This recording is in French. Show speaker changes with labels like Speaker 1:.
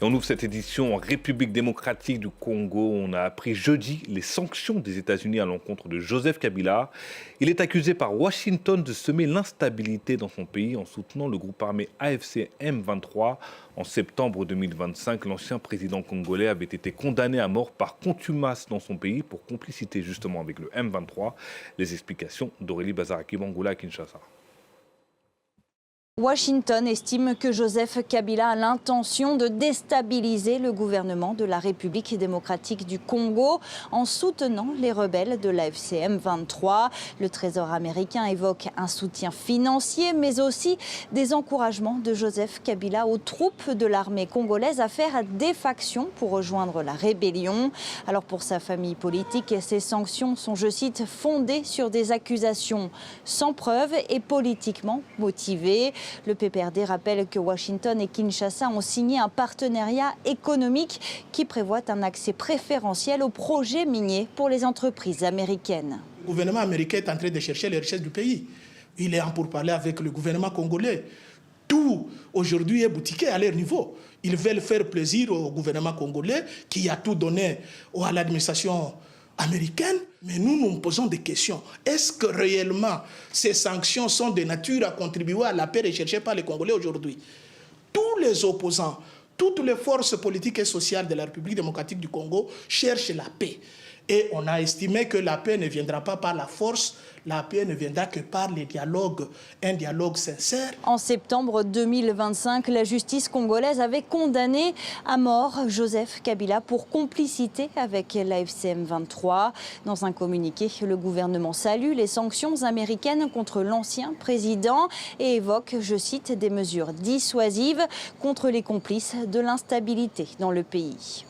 Speaker 1: Et on ouvre cette édition en République démocratique du Congo. On a appris jeudi les sanctions des États-Unis à l'encontre de Joseph Kabila. Il est accusé par Washington de semer l'instabilité dans son pays en soutenant le groupe armé AFC M23. En septembre 2025, l'ancien président congolais avait été condamné à mort par contumace dans son pays pour complicité justement avec le M23. Les explications d'Aurélie Bazaraki-Bangoula à Kinshasa.
Speaker 2: Washington estime que Joseph Kabila a l'intention de déstabiliser le gouvernement de la République démocratique du Congo en soutenant les rebelles de l'AFC M23. Le Trésor américain évoque un soutien financier, mais aussi des encouragements de Joseph Kabila aux troupes de l'armée congolaise à faire défaction pour rejoindre la rébellion. Alors pour sa famille politique, ces sanctions sont, je cite, fondées sur des accusations sans preuve et politiquement motivées. Le PPRD rappelle que Washington et Kinshasa ont signé un partenariat économique qui prévoit un accès préférentiel aux projets miniers pour les entreprises américaines.
Speaker 3: Le gouvernement américain est en train de chercher les richesses du pays. Il est en pourparlers avec le gouvernement congolais. Tout aujourd'hui est boutiqué à leur niveau. Ils veulent faire plaisir au gouvernement congolais qui a tout donné à l'administration américaine, mais nous nous posons des questions. Est-ce que réellement ces sanctions sont de nature à contribuer à la paix recherchée par les Congolais aujourd'hui? Tous les opposants, toutes les forces politiques et sociales de la République démocratique du Congo cherchent la paix. Et on a estimé que la paix ne viendra pas par la force, la paix ne viendra que par les dialogues, un dialogue sincère.
Speaker 2: En septembre 2025, la justice congolaise avait condamné à mort Joseph Kabila pour complicité avec l'AFC M23. Dans un communiqué, le gouvernement salue les sanctions américaines contre l'ancien président et évoque, je cite, des mesures dissuasives contre les complices de l'instabilité dans le pays.